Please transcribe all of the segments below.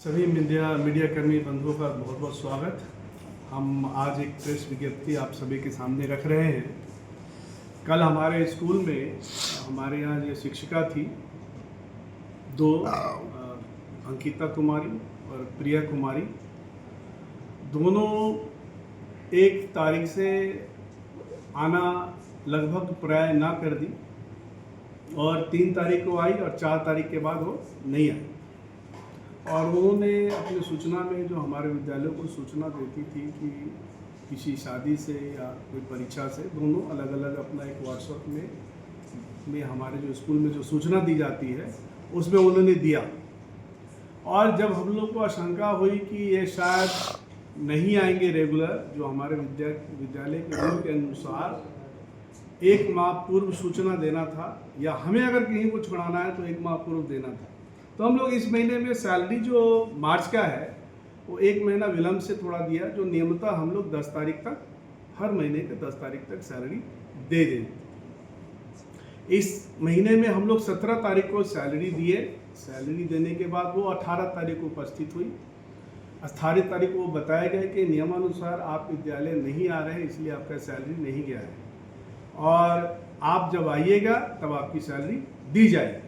सभी मीडिया कर्मी बंधुओं का बहुत बहुत स्वागत। हम आज एक प्रेस विज्ञप्ति आप सभी के सामने रख रहे हैं। कल हमारे स्कूल में हमारे यहाँ जो शिक्षिका थी, दो अंकिता कुमारी और प्रिया कुमारी, दोनों 1 तारीख से आना लगभग प्राय ना कर दी और 3 तारीख को आई और 4 तारीख के बाद वो नहीं आई। और उन्होंने अपनी सूचना में जो हमारे विद्यालयों को सूचना देती थी कि किसी शादी से या कोई परीक्षा से, दोनों अलग अलग अपना एक व्हाट्सएप में हमारे जो स्कूल में जो सूचना दी जाती है उसमें उन्होंने दिया। और जब हम लोग को आशंका हुई कि ये शायद नहीं आएंगे रेगुलर, जो हमारे विद्यालय के नियम के अनुसार 1 माह पूर्व सूचना देना था, या हमें अगर कहीं को छुड़ाना है तो 1 माह पूर्व देना था, तो हम लोग इस महीने में सैलरी जो मार्च का है वो 1 महीना विलम्ब से थोड़ा दिया, जो नियमतः हम लोग 10 तारीख तक, हर महीने के 10 तारीख तक सैलरी दे दें। इस महीने में हम लोग 17 तारीख को सैलरी दिए। सैलरी देने के बाद वो 18 तारीख को उपस्थित हुई। 18 तारीख को बताया गया कि नियमानुसार आप विद्यालय नहीं आ रहे हैं, इसलिए आपका सैलरी नहीं गया है और आप जब आइएगा तब आपकी सैलरी दी जाएगी।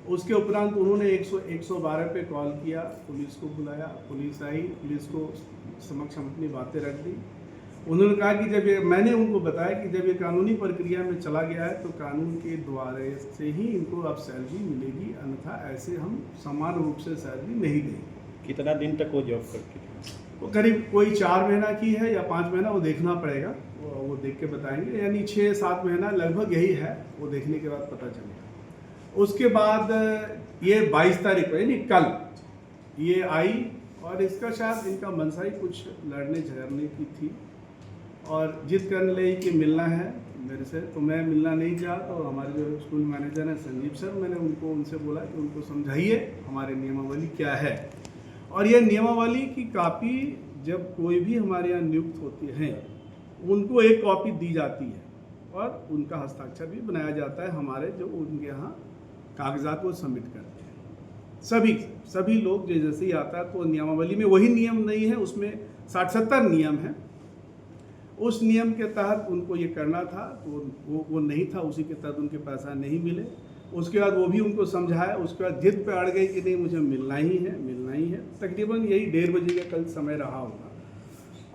उसके उपरांत उन्होंने 112 पे कॉल किया, पुलिस को बुलाया, पुलिस आई, पुलिस को समक्ष हम अपनी बातें रख दी। उन्होंने कहा कि जब ये, मैंने उनको बताया कि जब ये कानूनी प्रक्रिया में चला गया है तो कानून के द्वारा से ही इनको अब सैलरी मिलेगी, अन्यथा ऐसे हम समान रूप से सैलरी नहीं देंगे। कितना दिन तक वो जॉब करती थी? वो करीब कोई 4 महीना की है या 5 महीना, वो देखना पड़ेगा, वो देख के बताएंगे, यानी 6-7 महीना लगभग यही है, वो देखने के बाद पता चलेगा। उसके बाद ये 22 तारीख को, यानी कल ये आई और इसका शायद इनका मनसा ही कुछ लड़ने झगड़ने की थी और जिद करने लगी कि मिलना है मेरे से। तो मैं मिलना नहीं चाहा, तो हमारे जो स्कूल मैनेजर हैं संजीव सर, मैंने उनसे बोला कि उनको समझाइए हमारे नियमावली क्या है। और ये नियमावली की कापी जब कोई भी हमारे यहाँ नियुक्त होते हैं उनको एक कॉपी दी जाती है और उनका हस्ताक्षर भी बनाया जाता है। हमारे जो उनके यहाँ कागजात को सबमिट करते हैं सभी लोग, जैसे ही आता है तो नियमावली में वही नियम नहीं है, उसमें 60-70 नियम है। उस नियम के तहत उनको ये करना था, तो वो नहीं था, उसी के तहत उनके पैसा नहीं मिले। उसके बाद वो भी उनको समझाया, उसके बाद जिद पे अड़ गई कि नहीं मुझे मिलना ही है। तकरीबन यही 1:30 बजे का कल समय रहा होगा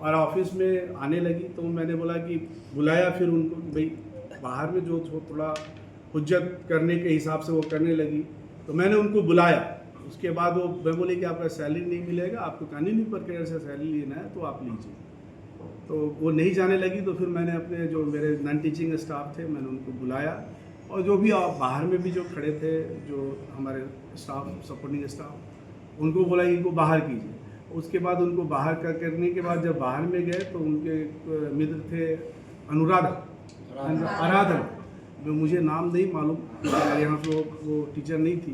और ऑफिस में आने लगी। तो मैंने बोला कि बुलाया फिर उनको कि भाई बाहर में जो थोड़ा हुज्जत करने के हिसाब से वो करने लगी, तो मैंने उनको बुलाया। उसके बाद वो मैं बोले कि आपका सैलरी नहीं मिलेगा, आपको कानूनी प्रक्रिया से सैलरी लेना है तो आप लीजिए। तो वो नहीं जाने लगी, तो फिर मैंने अपने जो मेरे नॉन टीचिंग स्टाफ थे मैंने उनको बुलाया और जो भी बाहर में भी जो खड़े थे, जो हमारे स्टाफ, सपोर्टिंग स्टाफ, उनको बोला कि इनको बाहर कीजिए। उसके बाद उनको बाहर करने के बाद जब बाहर में गए तो उनके मित्र थे आराधना, जो मुझे नाम नहीं मालूम, यहाँ पे वो टीचर नहीं थी,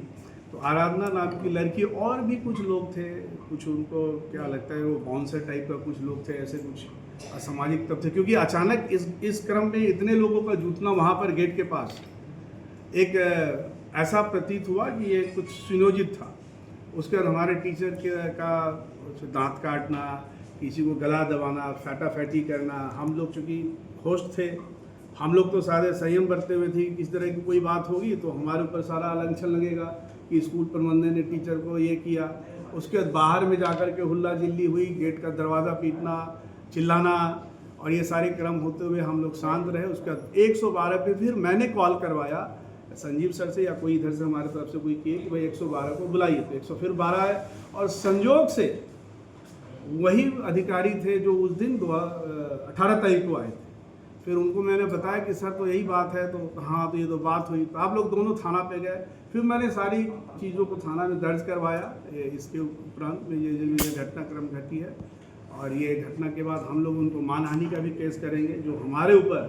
तो आराधना नाम की लड़की और भी कुछ लोग थे, कुछ उनको क्या लगता है वो बाउंसर टाइप का कुछ लोग थे, ऐसे कुछ असामाजिक तत्व थे। क्योंकि अचानक इस क्रम में इतने लोगों का जुटना वहाँ पर गेट के पास, एक ऐसा प्रतीत हुआ कि ये कुछ सुनियोजित था। उसके बाद हमारे टीचर का दांत काटना, किसी को गला दबाना, फैटाफैटी करना। हम लोग चूँकि होस्ट थे, हम लोग तो सारे संयम बरते हुए थे, इस तरह की कोई बात होगी तो हमारे ऊपर सारा आलंछन लगेगा कि स्कूल प्रबंधन ने टीचर को ये किया। उसके बाद बाहर में जाकर के हुल्ला जिल्ली हुई, गेट का दरवाज़ा पीटना, चिल्लाना, और ये सारे क्रम होते हुए हम लोग शांत रहे। उसके बाद 112 पे फिर मैंने कॉल करवाया संजीव सर से या कोई इधर से हमारे तरफ से कोई किए कि भाई 112 को बुलाइए, तो 112 है। और संयोग से वही अधिकारी थे जो उस दिन 18 तारीख को आए थे। फिर उनको मैंने बताया कि सर तो यही बात है, तो हाँ तो ये तो बात हुई, तो आप लोग दोनों थाना पे गए। फिर मैंने सारी चीज़ों को थाना में दर्ज करवाया। इसके उपरांत में ये घटनाक्रम घटी है और ये घटना के बाद हम लोग उनको मानहानि का भी केस करेंगे, जो हमारे ऊपर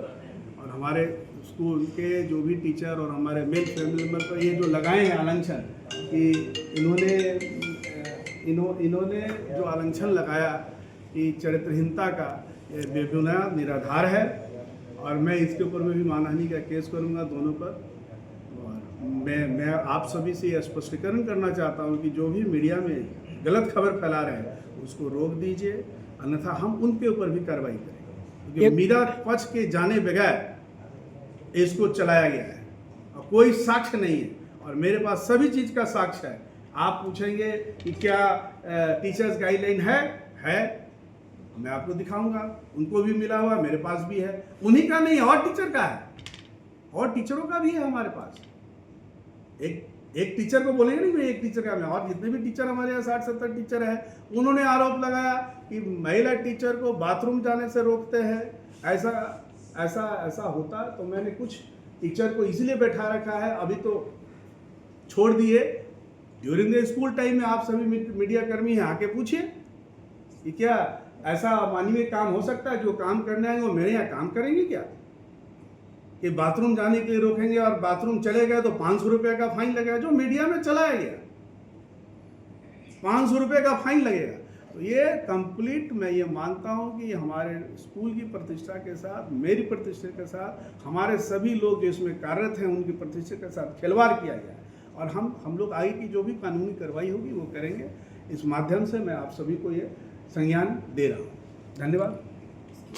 और हमारे स्कूल के जो भी टीचर और हमारे मेल फैमिली मेम्बर पर ये जो लगाए हैं आलंछन, कि इन्होंने जो आलंछन लगाया कि चरित्रहीनता का, ये बेबुनियाद निराधार है और मैं इसके ऊपर में भी मानहानि का केस करूंगा दोनों पर। और मैं आप सभी से यह स्पष्टीकरण करना चाहता हूं कि जो भी मीडिया में गलत खबर फैला रहे हैं उसको रोक दीजिए, अन्यथा हम उनके ऊपर भी कार्रवाई करेंगे। क्योंकि मीडिया पक्ष के जाने बगैर इसको चलाया गया है और कोई साक्ष्य नहीं है, और मेरे पास सभी चीज़ का साक्ष्य है। आप पूछेंगे कि क्या टीचर्स गाइडलाइन है, मैं आपको दिखाऊंगा, उनको भी मिला हुआ मेरे पास भी है, उन्हीं का नहीं और टीचर का है, और टीचरों का भी है हमारे पास। एक टीचर को बोलेंगे नहीं मैं एक टीचर का, मैं और जितने भी टीचर हमारे यहाँ 60-70 टीचर हैं, उन्होंने आरोप लगाया कि महिला टीचर को बाथरूम जाने से रोकते हैं, ऐसा होता। तो मैंने कुछ टीचर को इसीलिए बैठा रखा है, अभी तो छोड़ दिए। ड्यूरिंग द स्कूल टाइम में आप सभी मीडिया कर्मी हैं, आके पूछिए कि क्या ऐसा मानवीय काम हो सकता है? जो काम करने आएंगे वो मेरे यहाँ काम करेंगे क्या? कि बाथरूम जाने के लिए रोकेंगे और बाथरूम चले गए तो 500 रुपये का फाइन लगेगा, जो मीडिया में चलाया गया 500 रुपये का फाइन लगेगा। तो ये कंप्लीट मैं ये मानता हूँ कि हमारे स्कूल की प्रतिष्ठा के साथ, मेरी प्रतिष्ठा के साथ, हमारे सभी लोग जो इसमें कार्यरत हैं उनकी प्रतिष्ठा के साथ खिलवाड़ किया गया है, और हम लोग आगे की जो भी कानूनी कार्रवाई होगी वो करेंगे। इस माध्यम से मैं आप सभी को ये संज्ञान दे रहा हूँ। धन्यवाद।